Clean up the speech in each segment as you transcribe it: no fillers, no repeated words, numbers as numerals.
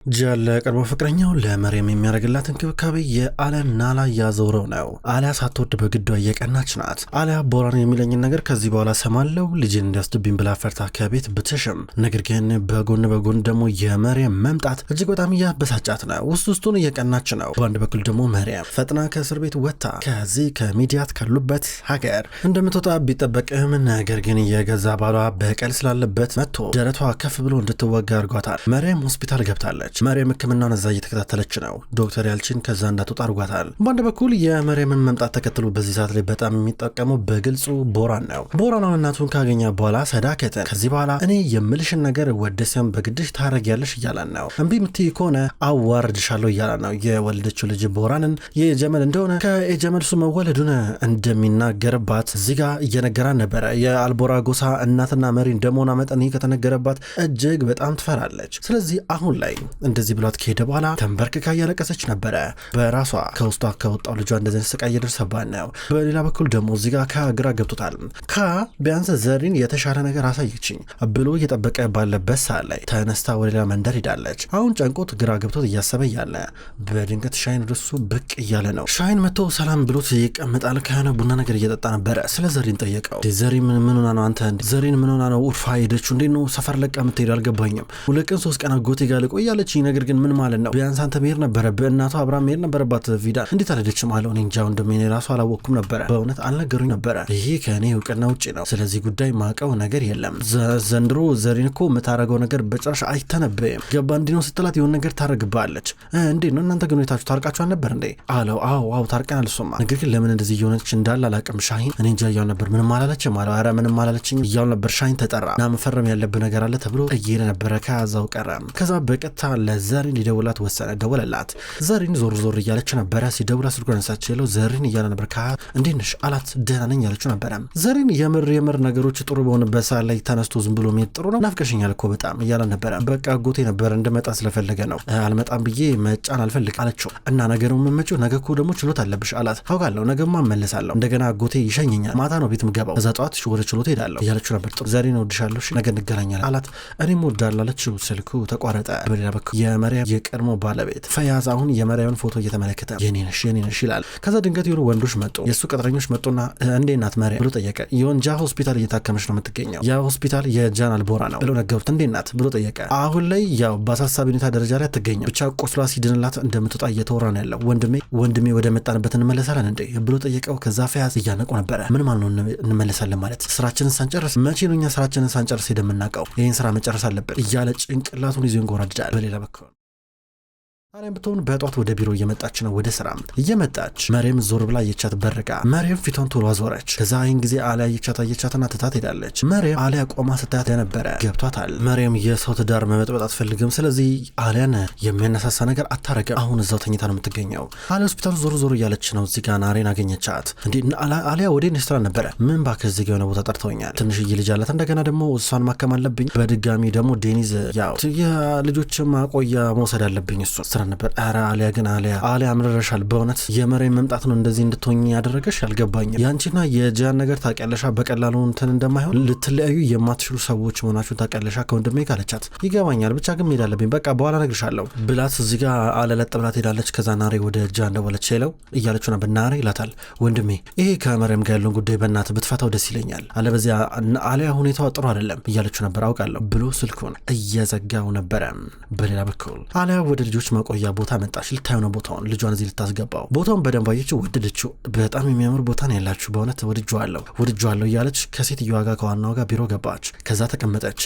ጃለ ቀድሞ ፍቅረኛው ለመርየም የሚያደርግላት እንክብካቤ የአሊያን ናላ እያዞረው ነው። አሊያ ሳትወድ በግዷ እየቀናች ናት። አሊያ ቦራን የሚለኝን ነገር ከዚህ በኋላ ሰማለው ልጅን እንዲያስድብኝ ብላ ፈርታ ከቤት ብትሽም፣ ነገር ግን በጎን ደግሞ የመርየም መምጣት እጅግ በጣም እያበሳጫት ነው። ውስጡን እየቀናች ነው። በአንድ በኩል ደግሞ መርየም ፈጥና ከእስር ቤት ወጥታ ከዚህ ከሚዲያት ካሉበት ሀገር እንደምትወጣ ቢጠበቅም፣ ነገር ግን የገዛ ባሏ በቀል ስላለበት መጥቶ ደረቷ ከፍ ብሎ እንድትወጋ አድርጓታል። መርየም ሆስፒታል ገብታለች። መርየም ሕክምናውን እዛ እየተከታተለች ነው። ዶክተር ያልቺን ከዛ እንዳትወጣ አድርጓታል። በአንድ በኩል የመርየምን መምጣት ተከትሎ በዚህ ሰዓት ላይ በጣም የሚጠቀመው በግልጹ ቦራን ነው። ቦራን እናቱን ካገኘ በኋላ ሰዳከትን ከዚህ በኋላ እኔ የምልሽን ነገር ወደሲያም በግድሽ ታረጊያለሽ እያላን ነው። እምቢ ምትይ ከሆነ አዋርድሻለሁ እያላን ነው። የወለደችው ልጅ ቦራንን የጀመል እንደሆነ ከጀመል እሱ መወለዱን እንደሚናገርባት እዚህ ጋር እየነገራን ነበረ። የአልቦራ ጎሳ እናትና መሪ እንደመሆኗ መጠን ከተነገረባት እጅግ በጣም ትፈራለች። ስለዚህ አሁን ላይ እንደዚህ ብሏት ከሄደ በኋላ ተንበርክካ እያለቀሰች ነበረ። በራሷ ከውስጧ ከወጣው ልጇ እንደዚህ ስቃይ እየደረሰባት ነው። በሌላ በኩል ደግሞ እዚህ ጋር ከግራ ገብቶታል። ቢያንስ ዘሪን የተሻለ ነገር አሳየችኝ ብሎ እየጠበቀ ባለበት ሰዓት ላይ ተነስታ ወደ ሌላ መንደር ሄዳለች። አሁን ጨንቆት ግራ ገብቶት እያሰበ እያለ በድንገት ሻይን ወደሱ ብቅ እያለ ነው። ሻይን መጥቶ ሰላም ብሎት ይቀመጣል። ከሆነ ቡና ነገር እየጠጣ ነበረ። ስለ ዘሪን ጠየቀው። ዘሪን ምን ሆና ነው አንተ? ዘሪን ምን ሆና ነው ኡርፋ ሄደችው? እንዴት ነው ሰፈር ለቃ የምትሄድ? አልገባኝም። 2 ቀን 3 ቀን አጎቴ ጋር ቆያለች። ነገር ግን ምን ማለት ነው? ቢያንስ አንተ መሄድ ነበረብህ። እናቷ አብራም መሄድ ነበረባት። ቪዳን እንዴት አልሄደችም አለው። እኔ እንጃ ወንድሜ ራሱ አላወቅኩም ነበረ። በእውነት አልነገሩኝ ነበረ። ይሄ ከእኔ እውቅና ውጭ ነው። ስለዚህ ጉዳይ ማቀው ነገር የለም። ዘንድሮ ዘሪን እኮ የምታረገው ነገር በጭራሽ አይተነበይም። ገባ እንዲህ ነው ስትላት የሆነ ነገር ታረግባለች። እንዴት ነው እናንተ ግን ሁኔታችሁ ታርቃችሁ አልነበር እንዴ አለው። አዎ ታርቀናል። እሱማ ነገር ግን ለምን እንደዚህ እየሆነች እንዳለ አላቅም። ሻሂን እኔ እንጃ እያሉ ነበር። ምንም አላለችም አለው። ኧረ ምንም አላለችኝ እያሉ ነበር። ሻሂን ተጠራ እና መፈረም ያለብህ ነገር አለ ተብሎ እየሄደ ነበረ። ከዛው ቀረ። ከዛ በቀጥታ ለዘሪን ሊደውላት ወሰነ። ደወለላት። ዘሪን ዞር እያለች ነበረ። ሲደውላት ስልኩን አነሳችለው። ዘሪን እያለ ነበር። እንዴት ነሽ አላት። ደህና ነኝ ያለችው ነበረ። ዘሪን የምር ነገሮች ጥሩ በሆነበት ሰዓት ላይ ተነስቶ ዝም ብሎ መሄድ ጥሩ ነው። ናፍቀሽኛል እኮ በጣም እያለ ነበረ። በቃ አጎቴ ነበር እንደመጣ ስለፈለገ ነው። አልመጣም ብዬ መጫን አልፈልግ አለችው። እና ነገሩ የምመጪው ነገ እኮ ደግሞ ችሎት አለብሽ አላት። አውቃለሁ ነገማ እመለሳለሁ። እንደገና አጎቴ ይሸኘኛል። ማታ ነው ቤት ምገባው። እዛ ጠዋት ወደ ችሎት ሄዳለሁ እያለችው ነበር። ጥሩ ዘሪን እወድሻለሁ፣ ነገ እንገናኛለን አላት። እኔም እወዳለሁ አለችው። ስልኩ ተቋረጠ። በሌላ በኩል የመርየም የቀድሞ ባለቤት ፈያዝ አሁን የመርየምን ፎቶ እየተመለከተ የኔ ነሽ ይላል። ከዛ ድንገት የሆኑ ወንዶች መጡ። የእሱ ቅጥረኞች መጡና እንዴት ናት መርየም ብሎ ጠየቀ። የወንጃ ሆስፒታል እየታከመች ነው የምትገኘው። ያ ሆስፒታል የጃን አልቦራ ነው ብሎ ነገሩት። እንዴት ናት ብሎ ጠየቀ። አሁን ላይ ያው በአሳሳቢ ሁኔታ ደረጃ ላይ አትገኝም፣ ብቻ ቆስሏ ሲድንላት እንደምትወጣ እየተወራ ነው ያለው። ወንድሜ ወደ መጣንበት እንመለሳለን እንዴ ብሎ ጠየቀው። ከዛ ፈያዝ እያነቁ ነበረ። ምን ማለት ነው እንመለሳለን ማለት? ስራችንን ሳንጨርስ መቼ ነው እኛ ስራችንን ሳንጨርስ ሄደምናውቀው? ይህን ስራ መጨረስ አለብን እያለ ጭንቅላቱን ይዞ ይንጎራድዳል። በሌላ በኩል መርየም ብትሆን በጧት ወደ ቢሮ እየመጣች ነው። ወደ ስራ እየመጣች መርየም ዞር ብላ አየቻት። በርጋ መርየም ፊቷን ቶሎ አዞረች። ከዛ ይህን ጊዜ አሊያ አየቻትና ትታት ሄዳለች። መርየም አሊያ ቆማ ስታያት ነበረ። ገብቷታል። መርየም የሰው ትዳር መበጥበጥ አትፈልግም። ስለዚህ አሊያን የሚያነሳሳ ነገር አታረግም። አሁን እዛው ተኝታ ነው የምትገኘው። አሊያ ሆስፒታሉ ዞር እያለች ነው። እዚህ ጋር ናሬን አገኘቻት። እንዴ አሊያ ወደ ነስትራ ነበረ። ምን ባከ እዚህ ጋር የሆነ ቦታ ጠርተውኛል። ትንሽዬ ልጅ አላት። እንደገና ደግሞ እሷን ማከም አለብኝ። በድጋሚ ደግሞ ዴኒዝ ያው የልጆች ማቆያ መውሰድ አለብኝ እሱ ነበር። ኧረ አሊያ ግን አሊያ አምረረሻል። በእውነት የመርየም መምጣት ነው እንደዚህ እንድትሆኝ ያደረገሽ? አልገባኝም። ያንቺና የጃን ነገር ታውቂያለሻ። በቀላሉ እንትን እንደማይሆን ልትለያዩ የማትችሉ ሰዎች መሆናችሁን ታውቂያለሻ ከወንድሜ ካለቻት። ይገባኛል፣ ብቻ ግን መሄድ አለብኝ። በቃ በኋላ እነግርሻለሁ ብላት እዚህ ጋር አለለጥ ብላት ሄዳለች። ከዛ ናሬ ወደ ጃን ደወለች። ሄለው እያለችው ነበር። ናሬ ይላታል። ወንድሜ ይሄ ከመርየም ጋር ያለውን ጉዳይ በእናትህ ብትፈታው ደስ ይለኛል፣ አለበዚያ አሊያ ሁኔታዋ ጥሩ አይደለም እያለችው ነበር። አውቃለሁ ብሎ ስልኩን እየዘጋው ነበረ። በሌላ በኩል አሊያ ወደ ልጆች ማቆያ ቦታ መጣች። ልታየው ነው ቦታውን። ልጇን እዚህ ልታስገባው። ቦታውን በደንብ አየችው፣ ወደደችው። በጣም የሚያምር ቦታ ነው ያላችሁ፣ በእውነት ወድጄዋለሁ እያለች ከሴትዮዋ ጋር ከዋናው ጋር ቢሮ ገባች። ከዛ ተቀመጠች።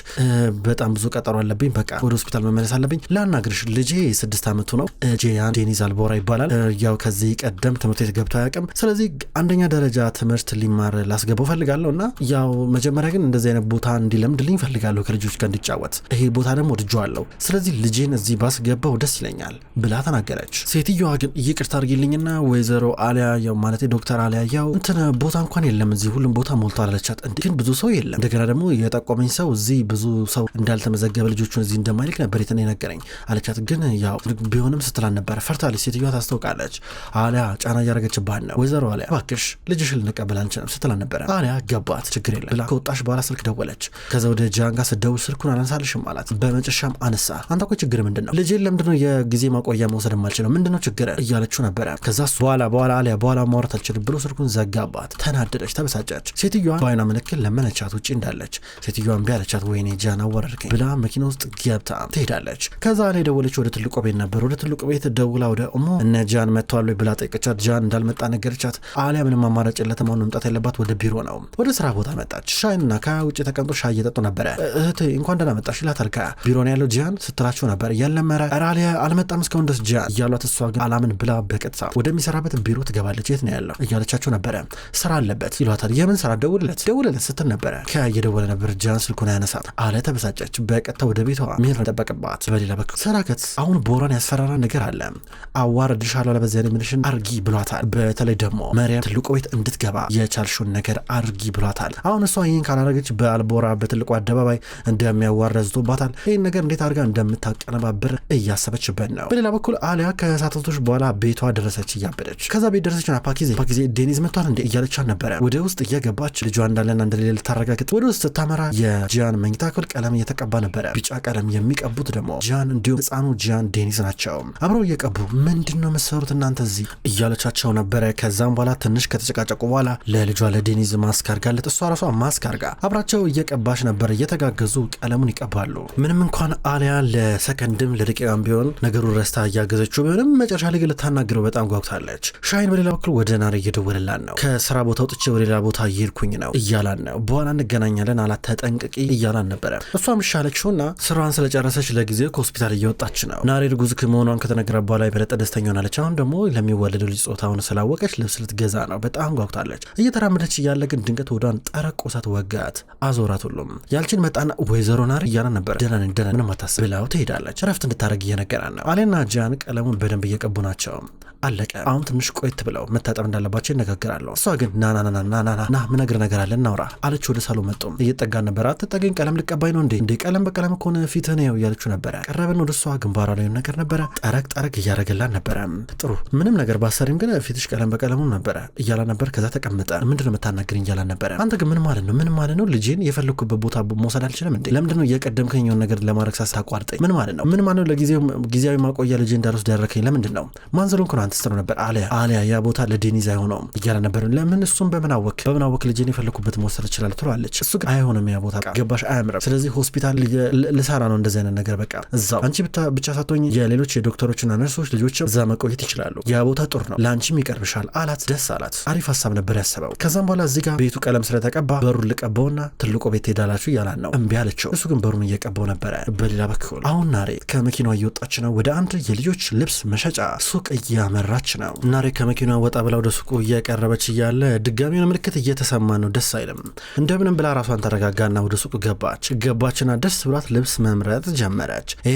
በጣም ብዙ ቀጠሮ አለብኝ፣ በቃ ወደ ሆስፒታል መመለስ አለብኝ። ላናግርሽ፣ ልጄ 6 ዓመቱ ነው። ጄያን ዴኒዝ አልቦራ ይባላል። ያው ከዚህ ቀደም ትምህርት ቤት ገብቶ አያውቅም። ስለዚህ 1ኛ ደረጃ ትምህርት ሊማር ላስገባው ፈልጋለሁ እና ያው መጀመሪያ ግን እንደዚህ አይነት ቦታ እንዲለምድልኝ ፈልጋለሁ፣ ከልጆች ጋር እንዲጫወት። ይሄ ቦታ ደግሞ ወድጄዋለሁ። ስለዚህ ልጄን እዚህ ባስገባው ደስ ይለኛል ይሆናል ብላ ተናገረች። ሴትዮዋ ግን ይቅርታ አድርጊልኝና ወይዘሮ አሊያ ያው ማለት ዶክተር አሊያ ያው እንትን ቦታ እንኳን የለም እዚህ ሁሉም ቦታ ሞልቷል አለቻት። ግን ብዙ ሰው የለም እንደገና ደግሞ የጠቆመኝ ሰው እዚህ ብዙ ሰው እንዳልተመዘገበ ልጆቹን እዚህ እንደማይልክ ነበር የነገረኝ አለቻት። ግን ያው ቢሆንም ስትላን ነበር ፈርታለች። ሴትዮዋ ታስታውቃለች። አሊያ ጫና እያደረገችባት ነው። ወይዘሮ አሊያ እባክሽ ልጅሽን ልንቀበል አንችልም ስትላን ነበረ። አሊያ ገባት ችግር የለም ብላ ከወጣሽ በኋላ ስልክ ደወለች። ከዛ ወደ ጃን ጋር ስደውል ስልኩን አላነሳልሽም አላት። በመጨረሻም አነሳ። አንተ እኮ ችግር ምንድን ነው ልጄን ለምንድነው የጊዜ ማቆያ መውሰድ የማልችለው ምንድነው ችግር እያለችው ነበረ። ከዛ በኋላ አሊያ በኋላ ማውራት አልችልም ብሎ ስልኩን ዘጋባት። ተናደደች፣ ተበሳጨች። ሴትዮዋ በአይኗ ምልክት ለመነቻት ውጪ እንዳለች። ሴትዮዋ እምቢ አለቻት። ወይኔ ጃን አወረድከኝ ብላ መኪና ውስጥ ገብታ ትሄዳለች። ከዛ ላይ ደወለች ወደ ትልቁ ቤት ነበር። ወደ ትልቁ ቤት ደውላ ወደ እሞ እነ ጃን መጥተዋል ብላ ጠይቀቻት። ጃን እንዳልመጣ ነገረቻት። አሊያ ምንም አማራጭ የለትም አሁን መምጣት ያለባት ወደ ቢሮ ነው። ወደ ስራ ቦታ መጣች። ሻይንና ከውጭ ተቀምጦ ሻይ እየጠጡ ነበረ። እህቴ እንኳን ደህና መጣሽ ይላታል። ቢሮ ነው ያለው ጃን ስትላቸው ነበር። ያለመረ አሊያ አልመጣም እስካሁን ድረስ ጃን እያሏት እሷ ግን አላምን ብላ በቀጥታ ወደሚሰራበት ቢሮ ትገባለች። የት ነው ያለው እያለቻቸው ነበረ። ስራ አለበት ይሏታል። የምን ስራ ደውልለት ስትል ነበረ። እየደወለ ነበር። ጃን ስልኩን ያነሳ። አለ ተበሳጨች። በቀጥታ ወደ ቤቷ መሄድ ተጠበቅባት። በሌላ በኩል ሰራከት አሁን ቦራን ያስፈራራ ነገር አለ። አዋርድሻለሁ ለበዚያ ምንሽን አርጊ ብሏታል። በተለይ ደግሞ መሪያም ትልቁ ቤት እንድትገባ የቻልሽውን ነገር አርጊ ብሏታል። አሁን እሷ ይህን ካላረገች በአልቦራ በትልቁ አደባባይ እንደሚያዋረዝቶባታል። ይህን ነገር እንዴት አድርጋ እንደምታቀነባብር እያሰበችበት ነው። በሌላ በኩል አሊያ ከሰዓታቶች በኋላ ቤቷ ደረሰች እያበደች። ከዛ ቤት ደረሰችና ፓኪዜ ዴኒዝ መጥቷል እንዴ እያለቻት ነበረ። ወደ ውስጥ እየገባች ልጇ እንዳለና እንደሌለ ልታረጋግጥ ወደ ውስጥ ስታመራ የጂያን መኝታ ክፍል ቀለም እየተቀባ ነበረ። ቢጫ ቀለም የሚቀቡት ደግሞ ጂያን እንዲሁም ህፃኑ ጂያን ዴኒዝ ናቸው። አብረው እየቀቡ ምንድነው መሰሩት እናንተ እዚህ እያለቻቸው ነበረ። ከዛም በኋላ ትንሽ ከተጨቃጨቁ በኋላ ለልጇ ለዴኒዝ ማስክ አርጋለት እሷ ራሷ ማስክ አርጋ አብራቸው እየቀባች ነበር። እየተጋገዙ ቀለሙን ይቀባሉ። ምንም እንኳን አሊያ ለሰከንድም ለደቂቃም ቢሆን ነገሩ ረስታ እያገዘችው ቢሆንም መጨረሻ ላይ ልታናግረው በጣም ጓጉታለች። ሻይን በሌላ በኩል ወደ ናሬ እየደወለላን ነው። ከስራ ቦታ ወጥቼ ወደ ሌላ ቦታ እየሄድኩኝ ነው እያላን ነው። በኋላ እንገናኛለን አላት። ተጠንቅቂ እያላን ነበረ። እሷም ሻለችውና ስራዋን ስለጨረሰች ለጊዜው ከሆስፒታል እየወጣች ነው። ናሬ እርጉዝ መሆኗን ከተነገረ በኋላ የበለጠ ደስተኛ ሆናለች። አሁን ደግሞ ለሚወለደው ልጅ ጾታውን ስላወቀች ልብስ ልትገዛ ነው። በጣም ጓጉታለች። እየተራመደች እያለ ግን ድንገት ወዷን ጠረቆሳት፣ ወጋት፣ አዞራት። ሁሉም ያልችን መጣና ወይዘሮ ናሬ እያላን ነበር። ደህና ምንም አታስብ ብላው ትሄዳለች። ረፍት እንድታደርግ እየነገራን ነው። አሌና ጃን ቀለሙን በደንብ እየቀቡ ናቸው። አለቀ። አሁን ትንሽ ቆይት ብለው መታጠብ እንዳለባቸው ይነጋገራሉ። እሷ ግን ና ምነግር ነገር አለ እናውራ አለች። ወደ ሳሎን መጡ። እየጠጋን ነበር። አትጠገኝ ቀለም ልቀባይ ነው እንዴ ቀለም በቀለም ከሆነ ፊትህ ነው እያለችው ነበረ። ቀረብን ወደ እሷ ግንባሯ ላይ ነገር ነበረ። ጠረቅ እያደረገላን ነበረ። ጥሩ ምንም ነገር ባሰሪም ግን ፊትሽ ቀለም በቀለሙ ነበረ እያላ ነበር። ከዛ ተቀመጠ። ምንድነው የምታናግረኝ እያላ ነበረ። አንተ ግን ምን ማለት ነው ልጄን የፈለኩበት ቦታ መውሰድ አልችልም እንዴ ለምንድነው የቀደምከኝውን ነገር ለማድረግ ሳታቋርጠኝ ምን ማለት ነው ጊዜያዊ ማቆያ ልጄ እንዳልወስድ ያደረከኝ ለምንድን ነው ማንዘሩን ኮን አንተ ስትለው ነበር። አሊያ ያ ቦታ ለዴኒዝ አይሆነውም እያላ ነበር። ለምን እሱም በምን አወክ ልጄን የፈለኩበት መውሰድ ይችላል ትሏለች። እሱ ግን አይሆንም ያ ቦታ ገባሽ አያምርም። ስለዚህ ሆስፒታል ልሰራ ነው እንደዚህ አይነት ነገር በቃ እዛው አንቺ ብቻ ሳትሆኝ የሌሎች የዶክተሮችና ነርሶች ልጆችም እዛ መቆየት ይችላሉ። ያ ቦታ ጥሩ ነው ለአንቺም ይቀርብሻል አላት። ደስ አላት። አሪፍ ሀሳብ ነበር ያሰበው። ከዛም በኋላ እዚህ ጋር ቤቱ ቀለም ስለተቀባ በሩን ልቀባውና ትልቁ ቤት ሄዳላችሁ እያላን ነው። እምቢ አለችው። እሱ ግን በሩን እየቀባው ነበረ። በሌላ በኩል አሁን ናሬ ከመኪናዋ እየወጣች ነው። ወደ አንድ የልጆች ልብስ መሸጫ ሱቅ እያመራች ነው። ናሬ ከመኪናዋ ወጣ ብላ ወደ ሱቁ እያቀረበች እያለ ድጋሚውን ምልክት እየተሰማ ነው። ደስ አይልም። እንደምንም ብላ ራሷን ተረጋጋና ወደ ሱቁ ገባችና ደስ ብሏት ልብስ መምረጥ ጀመረች። ይሄ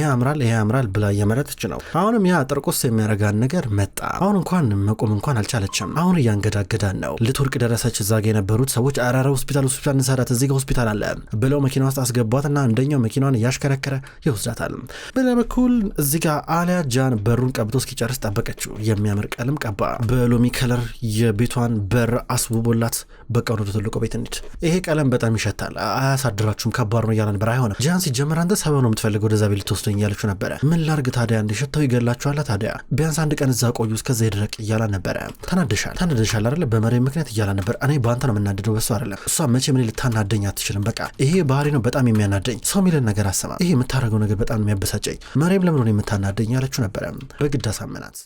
ያምራል ብላ እየመረጠች ነው። አሁንም ያ ጥርቁስ የሚያረጋን ነገር መጣ። አሁን እንኳን መቆም እንኳን አልቻለችም። አሁን እያንገዳገዳን ነው። ልትወርቅ ደረሰች። እዛ ጋ የነበሩት ሰዎች አራራ ሆስፒታል እንሰራት እዚህ ጋር ሆስፒታል አለ ብለው መኪና ውስጥ አስገቧትና አንደኛው መኪናዋን እያሽከረከረ ይወስዳታል። በሌላ በኩል እዚህ ጋር አሊያ ጃን በሩን ቀብቶ እስኪጨርስ ጠበቀችው። የሚያምር ቀለም ቀባ። በሎሚ ከለር የቤቷን በር አስውቦላት በቃ ወደ ትልቁ ቤት እንሂድ። ይሄ ቀለም በጣም ይሸታል አያሳድራችሁም ከባድ ነው እያለ ነበር። አይሆንም ጃን ሲጀመር አንተ ሰበብ ነው የምትፈልገው ወደዛ ቤት ልትወስደኝ እያለችው ነበረ። ምን ላርግ ታዲያ እንዲሸታው ይገላችኋል ታዲያ ቢያንስ አንድ ቀን እዛ ቆዩ እስከዛ ይድረቅ እያላ ነበረ። ተናደሻል አይደለ በመሬ ምክንያት እያላ ነበር። እኔ በአንተ ነው የምናደደው በሱ አይደለም። እሷ መቼ ምን ልታናደኝ አትችልም። በቃ ይሄ ባህሪ ነው በጣም የሚያናደኝ። ሰው ሚልን ነገር አሰማ። ይሄ የምታደርገው ነገር በጣም የሚያበሳጨኝ። መሬም ለምን ነው የምታናደኝ ያለችው ነበረ። በግድ አሳመናት።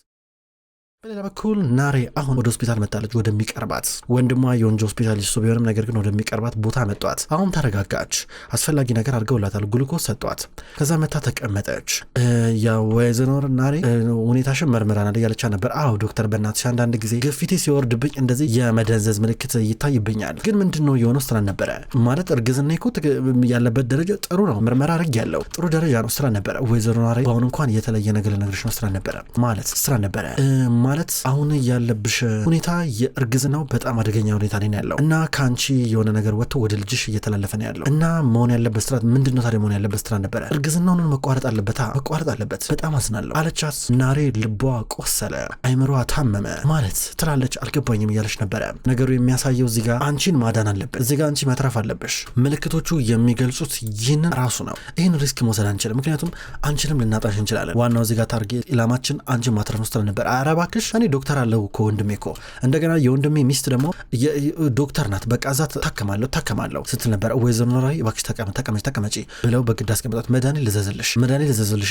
በሌላ በኩል ናሬ አሁን ወደ ሆስፒታል መጣለች። ወደሚቀርባት ወንድሟ የወንጀል ሆስፒታሊስቱ ቢሆንም ነገር ግን ወደሚቀርባት ቦታ መጧት። አሁን ተረጋጋች። አስፈላጊ ነገር አድርገውላታል። ግሉኮስ ሰጧት። ከዛ መታ ተቀመጠች። ያው ወይዘሮ ናሬ ሁኔታሽን መርምራናል እያለቻ ነበር። አዎ ዶክተር በእናትሽ አንዳንድ ጊዜ ግፊቴ ሲወርድብኝ እንደዚህ የመደንዘዝ ምልክት ይታይብኛል። ግን ምንድነው የሆነው ስራ ነበረ ማለት እርግዝና እኮ ያለበት ደረጃ ጥሩ ነው። ምርመራ አድርግ ያለው ጥሩ ደረጃ ነው ስራ ነበረ። ወይዘሮ ናሬ በአሁን እንኳን የተለየ ነገር ልነግርሽ ነው ስራ ነበረ ማለት ስራ ነበረ ማለት አሁን ያለብሽ ሁኔታ የእርግዝናው በጣም አደገኛ ሁኔታ ላይ ያለው እና ካንቺ የሆነ ነገር ወጥቶ ወደ ልጅሽ እየተላለፈ ነው ያለው እና መሆን ያለበት ስራ ምንድነው ታዲያ መሆን ያለበት ስራ ነበረ እርግዝናውን መቋረጥ አለበት በጣም አዝናለሁ አለቻት። ናሬ ልቧ ቆሰለ፣ አይምሯ ታመመ ማለት ትላለች። አልገባኝም እያለች ነበረ። ነገሩ የሚያሳየው እዚህ ጋር አንቺን ማዳን አለበት፣ እዚህ ጋር አንቺ መትረፍ አለብሽ። ምልክቶቹ የሚገልጹት ይህንን ራሱ ነው። ይህን ሪስክ መውሰድ አንችልም፣ ምክንያቱም አንቺንም ልናጣሽ እንችላለን። ዋናው እዚህ ጋር ታርጌት ኢላማችን አንቺን ማትረፍ ነው ስትል ነበር። ኧረ እባክሽ እኔ ዶክተር አለው እኮ ወንድሜ እኮ እንደገና የወንድሜ ሚስት ደግሞ ዶክተር ናት፣ በቃ እዛ ታከማለሁ ስትል ነበር። ወይዘሮ ናሬ እባክሽ ተቀመጪ ብለው በግድ አስቀምጧት። መድኃኒት ልዘዝልሽ፣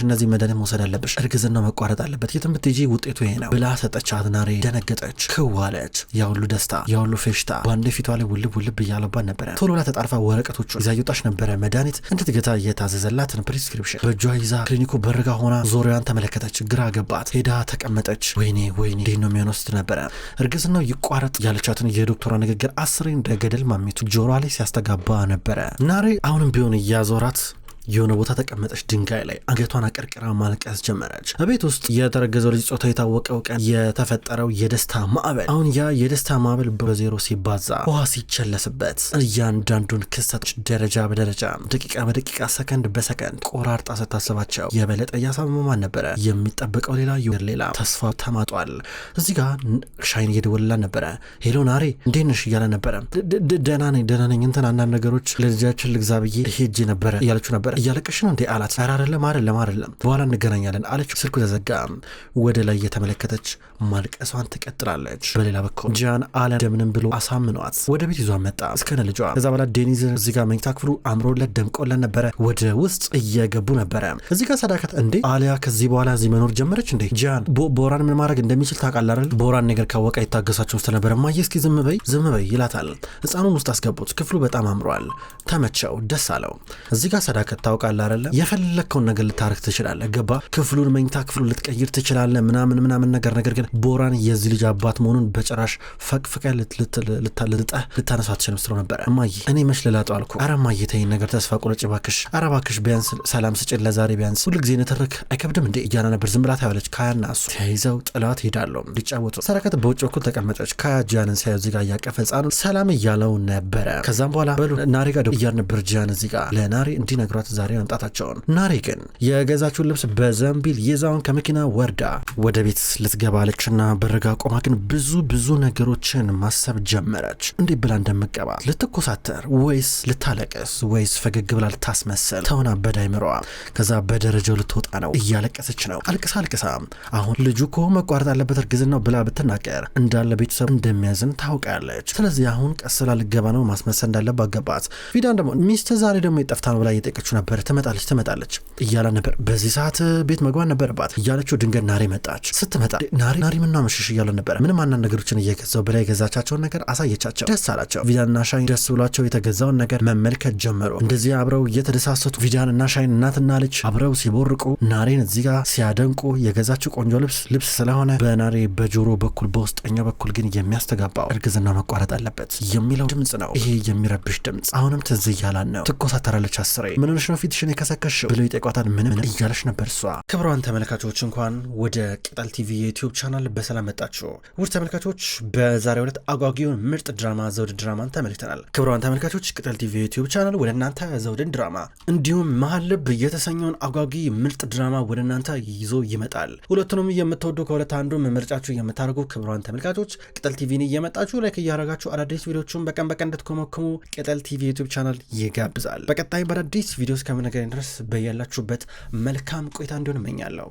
እነዚህ መድኃኒት መውሰድ አለብሽ፣ እርግዝናው መቋረጥ አለበት፣ የትም ብትሄጂ ውጤቱ ይሄ ነው ብላ ሰጠቻት። ናሬ ደነገጠች፣ ክዋለች። ያ ሁሉ ደስታ ያ ሁሉ ፌሽታ በአንዴ ፊቷ ላይ ውልብ እያለባት ነበረ። ቶሎ ብላ ተጣርፋ ወረቀቶቹ ይዛ እየወጣች ነበረ። መድኃኒት እንድትገዛ እየታዘዘላትን ፕሪስክሪፕሽን በእጇ ይዛ ክሊኒኩ በርጋ ሆና ዞሪያን ተመለከተች። ግራ ገባት። ሄዳ ተቀመጠች። ወይኔ እንዴት ነው የሚሆነው ነበረ። እርግዝናው ይቋረጥ ያለቻትን የዶክተሯ ንግግር አስሬ እንደ ገደል ማሚቱ ጆሮ ላይ ሲያስተጋባ ነበረ። ናሬ አሁንም ቢሆን እያዞራት የሆነ ቦታ ተቀመጠች። ድንጋይ ላይ አንገቷን አቀርቅራ ማልቀስ ጀመረች። በቤት ውስጥ የተረገዘው ልጅ ጾታ የታወቀው ቀን የተፈጠረው የደስታ ማዕበል፣ አሁን ያ የደስታ ማዕበል በዜሮ ሲባዛ ውሃ ሲቸለስበት እያንዳንዱን ክስተቶች ደረጃ በደረጃ ደቂቃ በደቂቃ ሰከንድ በሰከንድ ቆራርጣ ስታስባቸው የበለጠ እያሳመማን ነበረ። የሚጠበቀው ሌላ ተስፋ ተማጧል። እዚህ ጋር ሻይን እየደወለላት ነበረ። ሄሎ ናሬ እንዴት ነሽ እያለ ነበረ። ደህና ነኝ እንትን አንዳንድ ነገሮች ለልጃችን ልግዛ ብዬ ሄጄ ነበረ እያለችው ነበር። እያለቀሽ ነው እንዴ አላት። አይደለም በኋላ እንገናኛለን አለች። ስልኩ ተዘጋ። ወደ ላይ እየተመለከተች ማልቀሷን ትቀጥላለች። በሌላ በኩል ጂያን አለ እንደምንም ብሎ አሳምኗት ወደ ቤት ይዟን መጣ እስከነ ልጇ። ከዛ በኋላ ዴኒዝ እዚህ ጋር መኝታ ክፍሉ አምሮለት ደምቆለት ነበረ። ወደ ውስጥ እየገቡ ነበረ። እዚህ ጋር ሰዳከት እንዴ አሊያ ከዚህ በኋላ እዚህ መኖር ጀመረች እንዴ? ጂያን ቦራን ምን ማድረግ እንደሚችል ታውቃለህ አይደል? ቦራን ነገር ካወቀ ይታገሳቸው ውስጥ ነበረ። ማየ እስኪ ዝም በይ ይላታል። ህፃኑን ውስጥ አስገቡት። ክፍሉ በጣም አምሯል፣ ተመቸው፣ ደስ አለው። እዚህ ጋር ሰዳከት ታውቃለህ አይደለ? የፈለከውን ነገር ልታረግ ትችላለህ። ገባ? ክፍሉን መኝታ ክፍሉን ልትቀይር ትችላለህ ምናምን ነገር ግን ቦራን የዚህ ልጅ አባት መሆኑን በጭራሽ ፈቅፍቀ ልታነሳ አትችልም ስትለው ነበረ። እማዬ እኔ መች ልላጠው አልኩ። ኧረ እማዬ ተይኝ ነገር ተስፋ ቁረጭ እባክሽ። ኧረ እባክሽ ቢያንስ ሰላም ስጭን ለዛሬ ቢያንስ ሁልጊዜ ንትርክ አይከብድም እንዴ እያለ ነበር። ዝም ብላ ታያለች። ካያና እሱ ተያይዘው ጥላት ሄዳሉ ሊጫወቱ። ሰዳከት በውጭ በኩል ተቀመጠች። ካያ ጂያንን ሳያዩ እዚህ ጋር እያቀፈ ህፃኑን ሰላም እያለው ነበረ። ከዛም በኋላ በሉ ናሬ ጋር እያል ነበር ጂያን እዚህ ጋር ለናሬ እንዲነግሯት ዛሬ መምጣታቸውን። ናሬ ግን የገዛችውን ልብስ በዘንቢል ይዛውን ከመኪና ወርዳ ወደ ቤት ልትገባለችና በረጋ ቆማ ግን ብዙ ነገሮችን ማሰብ ጀመረች። እንዴት ብላ እንደምቀባት ልትኮሳተር ወይስ ልታለቅስ ወይስ ፈገግ ብላ ልታስመስል ተወናበደ አይምሮዋ። ከዛ በደረጃው ልትወጣ ነው። እያለቀሰች ነው። አልቅሳ አሁን ልጁ እኮ መቋረጥ አለበት እርግዝናው ብላ ብትናገር እንዳለ ቤተሰብ እንደሚያዝን ታውቃለች። ስለዚህ አሁን ቀስላ ልገባ ነው ማስመሰል እንዳለባት ገባት። ቪዳን ደግሞ ሚስት ዛሬ ደግሞ የጠፍታ ነው ብላ እየጠየቀችው ነበር። ትመጣለች እያላ ነበር። በዚህ ሰዓት ቤት መግባት ነበረባት እያለችው ድንገት ናሬ መጣች። ስትመጣ ናሬ ምና መሸሽ እያለ ነበር። ምንም አንዳንድ ነገሮችን እየገዛው ብላ የገዛቻቸውን ነገር አሳየቻቸው። ደስ አላቸው። ቪዳንና ሻይን ደስ ብሏቸው የተገዛውን ነገር መመልከት ጀመሩ። እንደዚህ አብረው እየተደሳሰቱ ቪዳንና ሻይን እናትና ልጅ አብረው ሲቦርቁ ናሬን እዚህ ጋር ሲያደንቁ የገዛችው ቆንጆ ልብስ ስለሆነ በናሬ በጆሮ በኩል በውስጠኛው በኩል ግን የሚያስተጋባው እርግዝና መቋረጥ አለበት የሚለው ድምጽ ነው። ይሄ የሚረብሽ ድምጽ አሁንም ትዝ እያላን ነው። ትኮሳተራለች። አስሬ ምን ሆነሽ ነው ፊትሽን የከሰከሽ ብለው ይጠይቋታል። ምንም እያለች ነበር እሷ። ክብሯን ተመልካቾች እንኳን ወደ ቅጠል ቲቪ የዩቲዩብ ቻናል በሰላም መጣችሁ። ውድ ተመልካቾች በዛሬው ዕለት አጓጊውን ምርጥ ድራማ ዘውድ ድራማን ተመልክተናል። ክብሯን ተመልካቾች ቅጠል ቲቪ የዩቲዩብ ቻናል ወደ እናንተ ዘውድን ድራማ እንዲሁም መሀል ልብ የተሰኘውን አጓጊ ምርጥ ድራማ ወደ እናንተ ይዞ ይመጣል። ሁለቱንም የምትወዱ ከሁለት አንዱ ምርጫችሁ የምታደርጉ ክብሯን ተመልካቾች ቅጠል ቲቪን እየመጣችሁ ላይክ እያደረጋችሁ አዳዲስ ቪዲዮዎችን በቀን እንድትኮመክሙ ቅጠል ቲቪ የዩቲዩብ ቻናል ይጋብዛል። በቀጣይ በአዳዲስ ቪዲዮስ ከምንገናኝ ድረስ በያላችሁበት መልካም ቆይታ እንዲሆን እመኛለሁ።